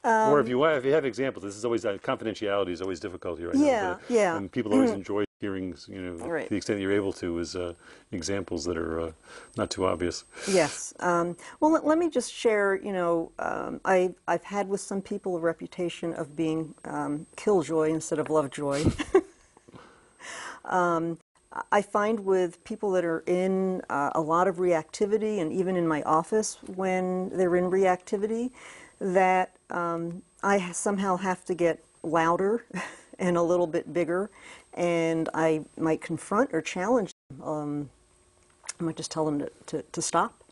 Or if you have examples, this is always confidentiality is always difficulty right Yeah, now. But, yeah. and people always enjoy hearing, Right. to the extent that you're able to, is examples that are not too obvious. Yes. Well, let me just share, I've had with some people a reputation of being killjoy instead of lovejoy. I find with people that are in a lot of reactivity, and even in my office when they're in reactivity, that I somehow have to get louder and a little bit bigger, and I might confront or challenge them. I might just tell them to stop.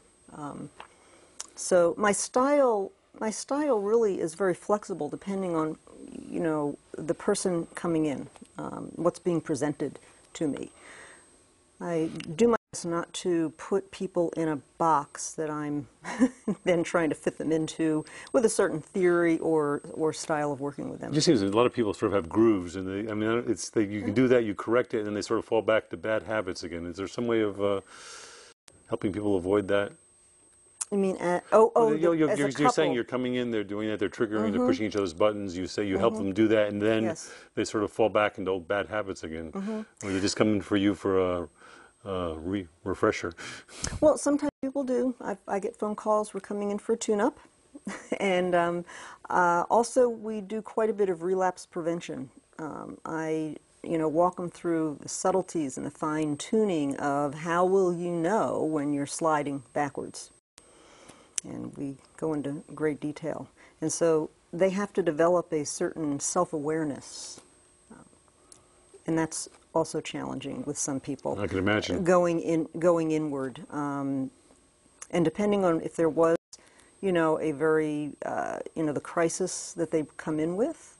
So my style really is very flexible depending on, the person coming in, what's being presented to me. I do my best not to put people in a box that I'm then trying to fit them into with a certain theory or style of working with them. It just seems that a lot of people sort of have grooves, and you can do that, you correct it, and then they sort of fall back to bad habits again. Is there some way of helping people avoid that? You mean, as a you're couple? saying you're coming in, they're doing that, they're triggering, they're pushing each other's buttons. You say you help them do that, and then Yes. they sort of fall back into old bad habits again. Or they just come in for you for a refresher. Well, sometimes people do. I get phone calls, we're coming in for a tune-up. And also we do quite a bit of relapse prevention. I walk them through the subtleties and the fine-tuning of how will you know when you're sliding backwards. And we go into great detail. And so they have to develop a certain self-awareness. And that's also challenging with some people. I can imagine. Going inward. And depending on if there was, a very, the crisis that they come in with,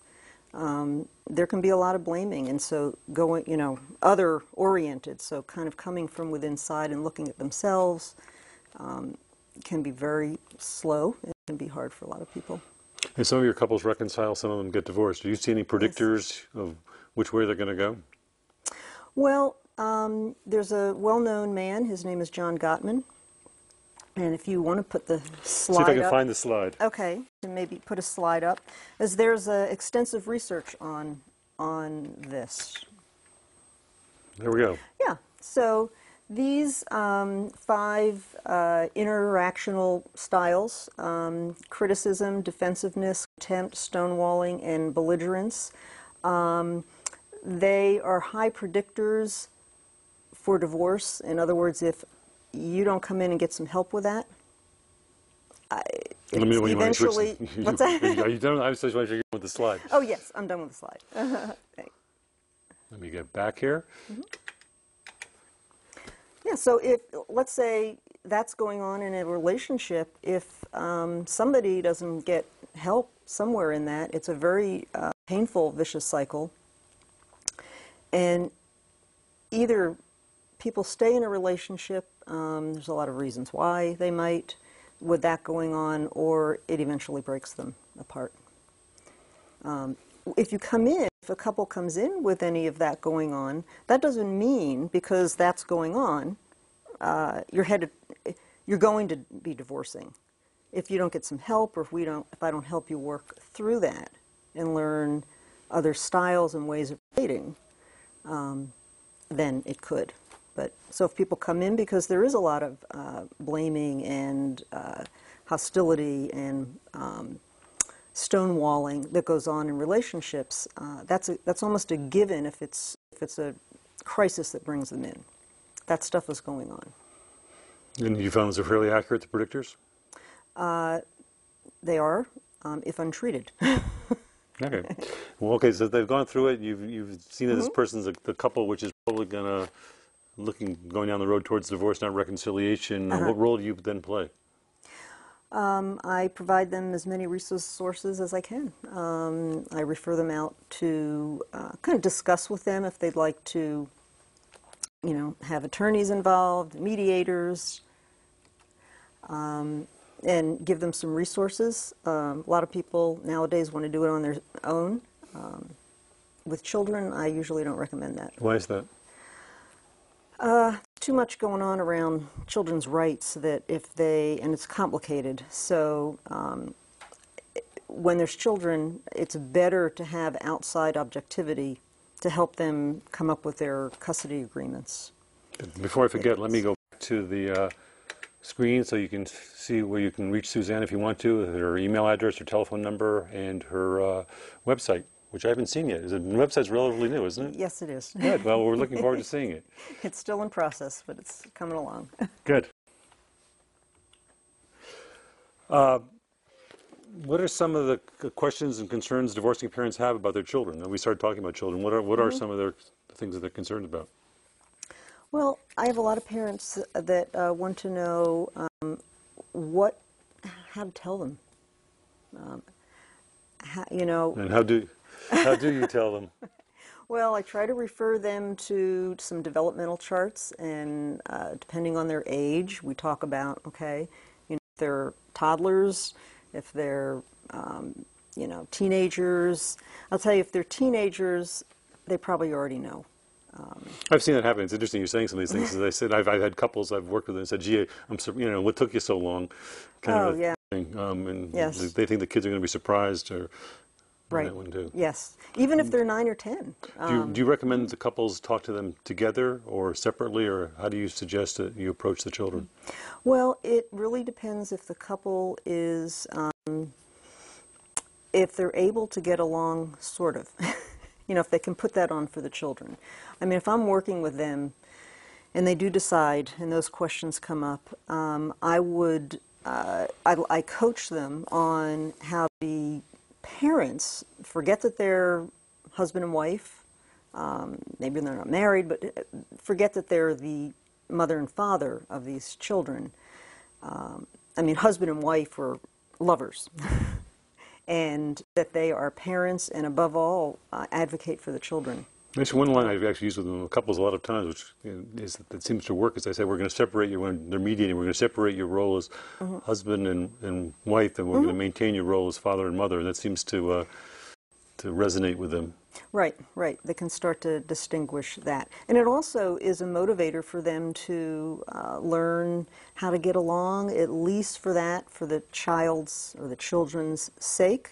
there can be a lot of blaming. And so other-oriented, so kind of coming from within inside and looking at themselves, can be very slow. It can be hard for a lot of people. And some of your couples reconcile, some of them get divorced. Do you see any predictors of which way they're going to go? Well, there's a well-known man. His name is John Gottman. And if you want to put the slide up. See if I can find the slide. Okay, and maybe put a slide up. As there's extensive research on this. There we go. Yeah, so these 5 interactional styles, criticism, defensiveness, contempt, stonewalling, and belligerence, they are high predictors for divorce. In other words, if you don't come in and get some help with that, Let me know when eventually... you What's that? Are you done? I was just wondering if you're with the slide. Oh, yes, I'm done with the slide. Okay. Let me get back here. Yeah, so if, let's say that's going on in a relationship, if somebody doesn't get help somewhere in that, it's a very painful, vicious cycle. And either people stay in a relationship, there's a lot of reasons why they might, with that going on, or it eventually breaks them apart. If you come in, if a couple comes in with any of that going on, that doesn't mean because that's going on, you're going to be divorcing. If you don't get some help, or if I don't help you work through that and learn other styles and ways of dating, then it could. But so if people come in because there is a lot of blaming and hostility and stonewalling that goes on in relationships, that's almost a given if it's a crisis that brings them in. That stuff is going on. And you found those are fairly accurate, the predictors? They are, if untreated. Okay. Well, okay, so they've gone through it. You've seen that this person's the couple which is probably going down the road towards divorce, not reconciliation. What role do you then play? I provide them as many resources as I can. I refer them out to kind of discuss with them if they'd like to, have attorneys involved, mediators, and give them some resources. A lot of people nowadays want to do it on their own. With children, I usually don't recommend that. Why is that? Too much going on around children's rights that and it's complicated. So when there's children, it's better to have outside objectivity to help them come up with their custody agreements. Before I forget, let me go back to the screen so you can see where you can reach Suzanne if you want to, her email address, her telephone number, and her website, which I haven't seen yet. The website's relatively new, isn't it? Yes, it is. Good. Well, we're looking forward to seeing it. It's still in process, but it's coming along. Good. What are some of the questions and concerns divorcing parents have about their children? And we started talking about children. What are some of their things that they're concerned about? Well, I have a lot of parents that want to know how to tell them. And how do you tell them? Well, I try to refer them to some developmental charts, and depending on their age, we talk about, okay, if they're toddlers, if they're, teenagers. I'll tell you, if they're teenagers, they probably already know. I've seen that happen. It's interesting you're saying some of these things. As I said, I've had couples I've worked with and said, "Gee, what took you so long?" Kind of yeah. thing. And Yes. they think the kids are going to be surprised, or Right. that one too. Yes. Even if they're 9 or 10. Do you recommend the couples talk to them together or separately, or how do you suggest that you approach the children? Well, it really depends if the couple is, if they're able to get along, sort of. If they can put that on for the children. I mean, if I'm working with them and they do decide and those questions come up, I coach them on how the parents forget that they're husband and wife, maybe they're not married, but forget that they're the mother and father of these children. I mean, husband and wife were lovers. And that they are parents and, above all, advocate for the children. There's one line I've actually used with them couples a lot of times, which that seems to work, is I say, we're going to separate you when they're mediating. We're going to separate your role as husband and wife, and we're going to maintain your role as father and mother. And that seems to resonate with them. Right, right. They can start to distinguish that. And it also is a motivator for them to learn how to get along, at least for the child's or the children's sake.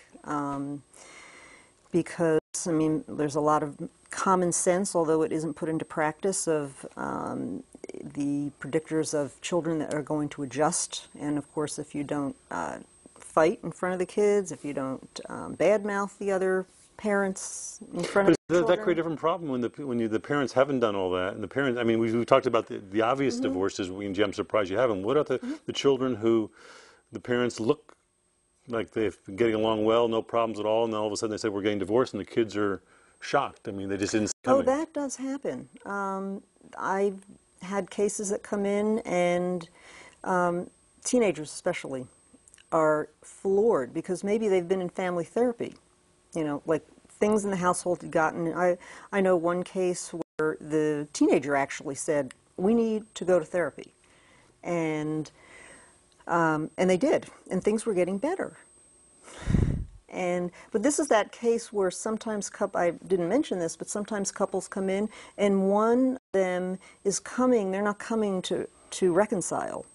Because, I mean, there's a lot of common sense, although it isn't put into practice, of the predictors of children that are going to adjust. And, of course, if you don't fight in front of the kids, if you don't badmouth the other parents in front of But children. that create a different problem when the parents haven't done all that, and the parents. I mean, we've talked about the obvious divorces. I'm surprised you haven't. What about the children who the parents look like they've been getting along well, no problems at all, and then all of a sudden they say we're getting divorced, and the kids are shocked. I mean, they just didn't see it coming. Oh, that does happen. I've had cases that come in, and teenagers especially are floored because maybe they've been in family therapy. Like things in the household had gotten. I know one case where the teenager actually said, "We need to go to therapy," and they did, and things were getting better. But this is that case where sometimes I didn't mention this, but sometimes couples come in, and one of them is coming. They're not coming to reconcile.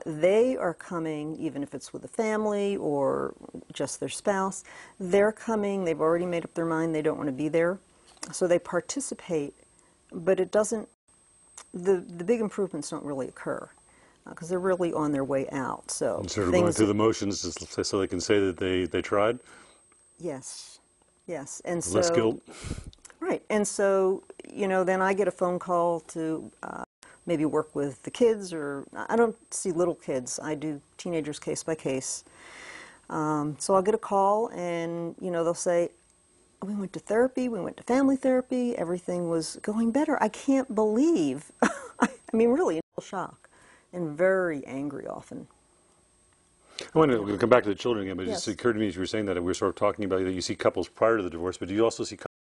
They are coming, even if it's with a family or just their spouse, they're coming, they've already made up their mind they don't want to be there. So they participate, but it doesn't, the big improvements don't really occur because they're really on their way out. So sort of going through the motions so they can say that they tried? Yes, yes. And so, less guilt? Right. And so, then I get a phone call to maybe work with the kids, or I don't see little kids. I do teenagers case by case. So I'll get a call, and they'll say, "We went to therapy. We went to family therapy. Everything was going better. I can't believe." I mean, really, in shock, and very angry often. I want to come back to the children again, but it Yes. just occurred to me as you were saying that we were sort of talking about that you see couples prior to the divorce, but do you also see